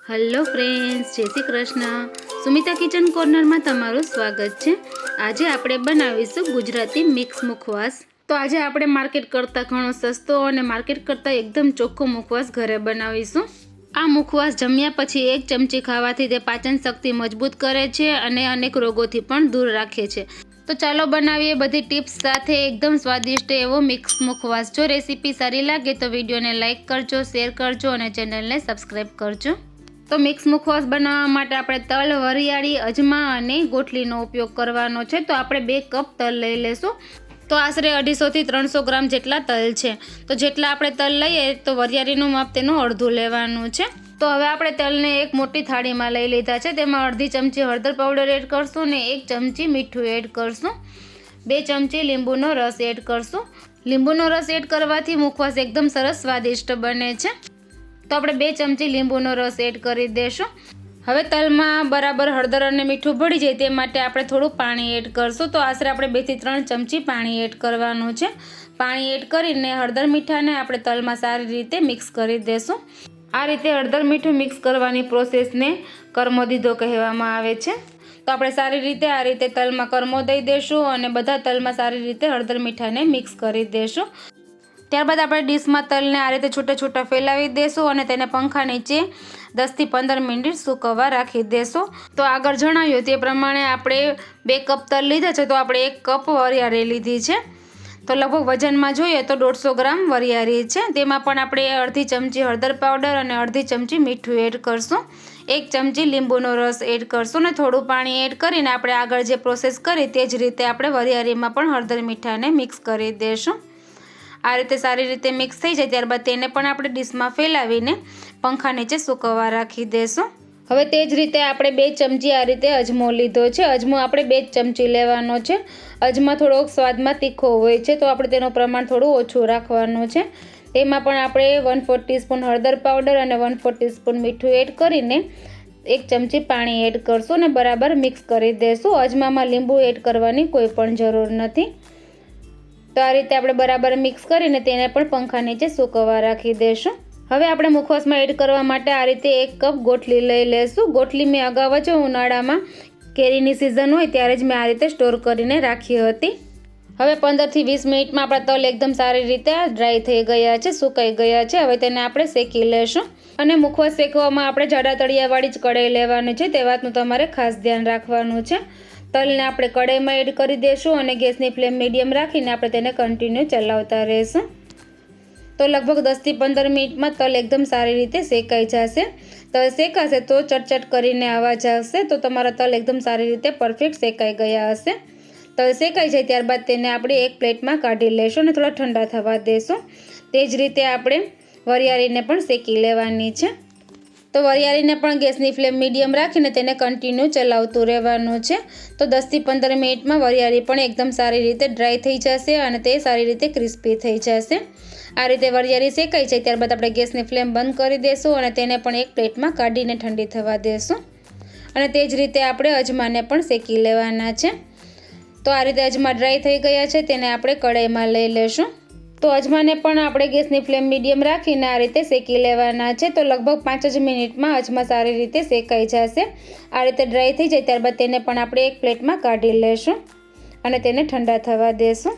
Hello friends, જય Shri Krishna. Sumita kitchen કોર્નરમાં તમારું સ્વાગત છે. આજે આપણે બનાવીશું ગુજરાતી મિક્સ મુખવાસ. તો આજે આપણે માર્કેટ કરતાં ઘણો સસ્તો અને માર્કેટ કરતાં એકદમ ચોખ્ખો મુખવાસ ઘરે બનાવીશું. આ મુખવાસ જમ્યા પછી 1 ચમચી ખાવાથી તે પાચન શક્તિ મજબૂત કરે છે અને અનેક રોગોથી પણ દૂર રાખે છે. તો ચાલો બનાવીએ બધી ટિપ્સ સાથે એકદમ સ્વાદિષ્ટ એવો મિક્સ મુખવાસ. જો રેસીપી સારી લાગે તો વિડીયોને લાઇક કરજો, શેર કરજો અને ચેનલને સબસ્ક્રાઈબ કરજો. તો મિક્સ મુખવાસ બનાવવા માટે આપણે તલ, વરિયાળી, અજમા અને ગોઠલીનો ઉપયોગ કરવાનો છે. તો આપણે 2 કપ તલ લઈ લેશું. તો આશરે 250 થી 300 ગ્રામ જેટલા તલ છે. તો જેટલા આપણે તલ લઈએ તો વરિયાળીનું માપ તેનું અડધું લેવાનું છે. તો હવે આપણે તલને એક મોટી થાળીમાં લઈ લીધા છે. તેમાં અડધી ચમચી હળદર પાવડર એડ કરશું ને 1 ચમચી મીઠું એડ કરશું. 2 ચમચી લીંબુનો રસ એડ કરશું. લીંબુનો રસ એડ કરવાથી મુખવાસ એકદમ સરસ સ્વાદિષ્ટ બને છે. તો આપણે 2 ચમચી લીંબુનો રસ એડ કરી દઈશું. હવે તલમાં બરાબર હળદર અને મીઠું ભળી જાય તે માટે આપણે થોડું પાણી એડ કરશું. તો આશરે આપણે 2 થી 3 ચમચી પાણી એડ કરવાનું છે. પાણી એડ કરીને હળદર મીઠાને આપણે તલમાં સારી રીતે મિક્સ કરી દઈશું. આ રીતે હળદર મીઠું મિક્સ કરવાની પ્રોસેસને કર્મો દીધો કહેવામાં આવે છે. તો આપણે સારી રીતે આ રીતે તલમાં કર્મો દઈ દઈશું અને બધા તલમાં સારી રીતે હળદર મીઠાને મિક્સ કરી દઈશું. ત્યારબાદ આપણે ડીશમાં તલને આ રીતે છૂટા છૂટા ફેલાવી દઈશું અને તેને પંખા નીચે 10 થી 15 મિનિટ સૂકવવા રાખી દઈશું. તો આગળ જણાવ્યું તે પ્રમાણે આપણે 2 કપ તલ લીધા છે. તો આપણે 1 કપ વરિયાળી લીધી છે. તો લગભગ વજનમાં જોઈએ તો 150 ગ્રામ વરિયાળી છે. તેમાં પણ આપણે અડધી ચમચી હળદર પાવડર અને અડધી ચમચી મીઠું એડ કરશું. 1 ચમચી લીંબુનો રસ એડ કરશું ને થોડું પાણી એડ કરીને આપણે આગળ જે પ્રોસેસ કરી તે જ રીતે આપણે વરિયાળીમાં પણ હળદર મીઠાને મિક્સ કરી દઈશું. આ રીતે સારી રીતે મિક્સ થઈ જાય ત્યારબાદ તેને પણ આપણે ડીશમાં ફેલાવીને પંખા નીચે સૂકવવા રાખી દઈશું. હવે તે જ રીતે આપણે 2 ચમચી આ રીતે અજમો લીધો છે. અજમો આપણે 2 ચમચી લેવાનો છે. અજમા થોડોક સ્વાદમાં તીખો હોય છે તો આપણે તેનું પ્રમાણ થોડું ઓછું રાખવાનું છે. તેમાં પણ આપણે 1/4 ટીસ્પૂન હળદર પાવડર અને 1/4 ટીસ્પૂન મીઠું એડ કરીને 1 ચમચી પાણી એડ કરશું અને બરાબર મિક્સ કરી દઈશું. અજમામાં લીંબુ એડ કરવાની કોઈ પણ જરૂર નથી. તો આ રીતે આપણે બરાબર મિક્સ કરીને તેને પણ પંખા નીચે સૂકવવા રાખી દઈશું. હવે આપણે મુખવાસમાં એડ કરવા માટે આ રીતે 1 કપ ગોઠલી લઈ લેશું. ગોઠલી મેં અગાઉ જ ઉનાળામાં કેરીની સિઝન હોય ત્યારે જ મેં આ રીતે સ્ટોર કરીને રાખી હતી. હવે 15 થી 20 મિનિટમાં આપણા તલ એકદમ સારી રીતે ડ્રાય થઈ ગયા છે, સુકાઈ ગયા છે. હવે તેને આપણે શેકી લેશું અને મુખવાસ શેકવામાં આપણે જાડા તળિયાવાળી જ કઢાઈ લેવાની છે. તે વાતનું તમારે ખાસ ધ્યાન રાખવાનું છે. તલને આપણે કઢાઈમાં એડ કરી દઈશું અને ગેસની ફ્લેમ મીડિયમ રાખીને આપણે તેને કન્ટિન્યુ ચલાવતા રહીશું. તો લગભગ 10 થી 15 મિનિટમાં તલ એકદમ સારી રીતે શેકાઈ જશે. તલ શેકાશે તો ચટચટ કરીને અવાજ આવશે. તો તમારા તલ એકદમ સારી રીતે પરફેક્ટ શેકાઈ ગયા હશે. તલ શેકાઈ જાય ત્યારબાદ તેને આપણે એક પ્લેટમાં કાઢી લઈશું અને થોડા ઠંડા થવા દઈશું. તે જ રીતે આપણે વરિયાળીને પણ શેકી લેવાની છે. તો વરિયાળીને પણ ગેસની ફ્લેમ મીડિયમ રાખીને તેને કન્ટિન્યુ ચલાવતું રહેવાનું છે. તો 10 થી 15 મિનિટમાં વરિયાળી પણ એકદમ સારી રીતે ડ્રાય થઈ જશે અને તે સારી રીતે ક્રિસ્પી થઈ જશે. આ રીતે વરિયાળી શેકાઈ જાય ત્યારબાદ આપણે ગેસની ફ્લેમ બંધ કરી દઈશું અને તેને પણ એક પ્લેટમાં કાઢીને ઠંડી થવા દઈશું. અને તે જ રીતે આપણે અજમાને પણ શેકી લેવાના છે. તો આ રીતે અજમા ડ્રાય થઈ ગયા છે તેને આપણે કઢાઈમાં લઈ લેશું. તો અજમાને પણ આપણે ગેસની ફ્લેમ મીડિયમ રાખીને આ રીતે શેકી લેવાના છે. તો લગભગ 5 જ મિનિટમાં અજમા સારી રીતે શેકાઈ જશે. આ રીતે ડ્રાય થઈ જાય ત્યારબાદ તેને પણ આપણે એક પ્લેટમાં કાઢી લેશું અને તેને ઠંડા થવા દેશું.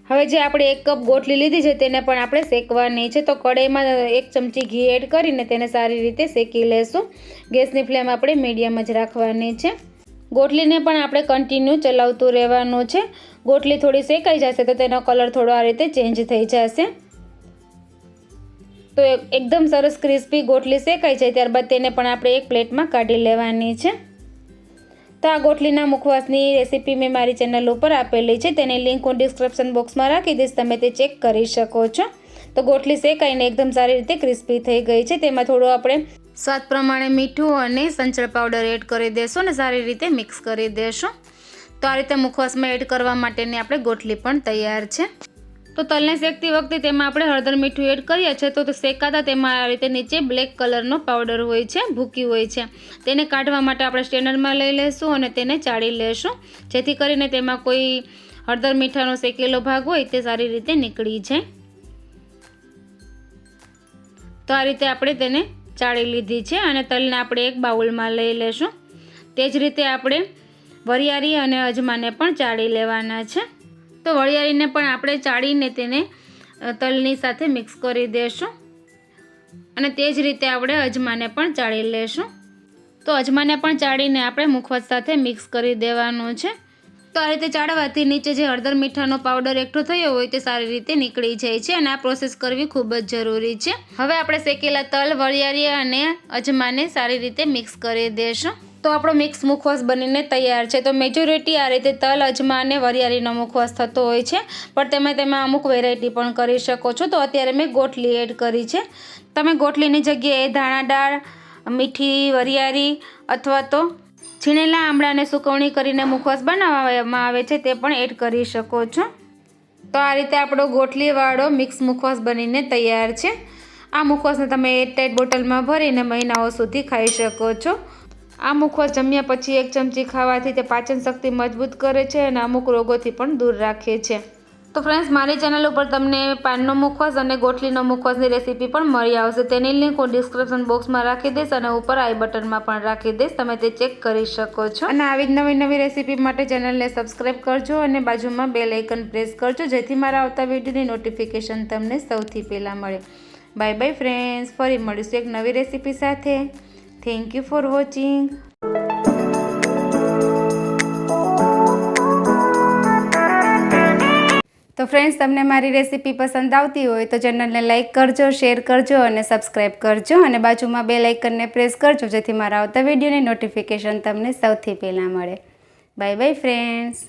હવે જે આપણે 1 કપ ગોઠલી લીધી છે તેને પણ આપણે શેકવાની છે. તો કઢાઈમાં 1 ચમચી ઘી એડ કરીને તેને સારી રીતે શેકી લેશું. ગેસની ફ્લેમ આપણે મીડિયમ જ રાખવાની છે. ગોઠલીને પણ આપણે કન્ટિન્યુ ચલાવતું રહેવાનું છે. ગોઠલી થોડી શેકાઈ જશે તો તેનો કલર થોડો આ રીતે ચેન્જ થઈ જશે. તો એકદમ સરસ ક્રિસ્પી ગોઠલી શેકાઈ જાય ત્યારબાદ તેને પણ આપણે એક પ્લેટમાં કાઢી લેવાની છે. તો આ ગોઠલીના મુખવાસની રેસીપી મેં મારી ચેનલ ઉપર આપેલી છે. તેની લિંક હું ડિસ્ક્રિપ્શન બોક્સમાં રાખી દઈશ, તમે તે ચેક કરી શકો છો. તો ગોઠલી શેકાઈને એકદમ સારી રીતે ક્રિસ્પી થઈ ગઈ છે. તેમાં થોડું આપણે સ્વાદ પ્રમાણે મીઠું અને સંચળ પાવડર એડ કરી દઈશું અને સારી રીતે મિક્સ કરી દઈશું. તો આ રીતે મુખવાસમાં એડ કરવા માટેની આપણે ગોઠલી પણ તૈયાર છે. તો તલને શેકતી વખતે તેમાં આપણે હળદર મીઠું એડ કરીએ છીએ તો શેકાતા તેમાં આ રીતે નીચે બ્લેક કલરનો પાવડર હોય છે, ભૂકી હોય છે. તેને કાઢવા માટે આપણે સ્ટેનરમાં લઈ લઈશું અને તેને ચાળી લેશું જેથી કરીને તેમાં કોઈ હળદર મીઠાનો શેકેલો ભાગ હોય તે સારી રીતે નીકળી જાય. તો આ રીતે આપણે તેને ચાળી લીધી છે અને તલને આપણે એક બાઉલમાં લઈ લેશું. તે જ રીતે આપણે વરિયાળી અને અજમાને પણ ચાળી લેવાના છે. તો વરિયાળીને પણ આપણે ચાળીને તેને તલની સાથે મિક્સ કરી દઈશું અને તે જ રીતે આપણે અજમાને પણ ચાળી લેશું. તો અજમાને પણ ચાળીને આપણે મુખવાસ સાથે મિક્સ કરી દેવાનું છે. તો આ રીતે ચાળવાથી નીચે જે હળદર મીઠાનો પાવડર એકઠો થયો હોય તે સારી રીતે નીકળી જાય છે અને આ પ્રોસેસ કરવી ખૂબ જ જરૂરી છે. હવે આપણે શેકેલા તલ, વરિયાળી અને અજમાને સારી રીતે મિક્સ કરી દઈશું. તો આપણો મિક્સ મુખવાસ બનીને તૈયાર છે. તો મેજોરિટી આ રીતે તલ, અજમા અને વરિયાળીનો મુખવાસ થતો હોય છે, પણ તેમાં અમુક વેરાયટી પણ કરી શકો છો. તો અત્યારે મેં ગોટલી એડ કરી છે. તમે ગોટલીની જગ્યાએ ધાણાદાળ, મીઠી વરિયાળી અથવા તો છીણેલા આમળાને સુકવણી કરીને મુખવાસ બનાવવામાં આવે છે તે પણ એડ કરી શકો છો. તો આ રીતે આપણો ગોટલીવાળો મિક્સ મુખવાસ બનીને તૈયાર છે. આ મુખવાસને તમે એરટાઈટ બોટલમાં ભરીને મહિનાઓ સુધી ખાઈ શકો છો. આ મુખવાસ જમ્યા પછી 1 ચમચી ખાવાથી તે પાચન શક્તિ મજબૂત કરે છે અને અમુક રોગોથી પણ દૂર રાખે છે. તો ફ્રેન્ડ્સ, મારી ચેનલ ઉપર તમને પાનનો મુખવાસ અને ગોટલીનો મુખવાસની રેસીપી પણ મળી આવશે. તેની લિંક હું ડિસ્ક્રિપ્શન બોક્સમાં રાખી દઈશ અને ઉપર આઈ બટનમાં પણ રાખી દઈશ. તમે તે ચેક કરી શકો છો. અને આવી જ નવી રેસીપી માટે ચેનલને સબસ્ક્રાઈબ કરજો અને બાજુમાં બેલ આઇકન પ્રેસ કરજો, જેથી મારા આવતા વિડીયોની નોટિફિકેશન તમને સૌથી પહેલાં મળે. બાય બાય ફ્રેન્ડ્સ, ફરી મળીશું એક નવી રેસીપી સાથે. Thank you for watching. તો ફ્રેન્ડ્સ, તમને મારી રેસીપી પસંદ આવતી હોય તો ચેનલને લાઇક કરજો, શેર કરજો અને સબસ્ક્રાઈબ કરજો અને બાજુમાં બેલ આઇકનને પ્રેસ કરજો, જેથી મારા આવતા વિડીયોની નોટિફિકેશન તમને સૌથી પહેલાં મળે. Bye bye friends.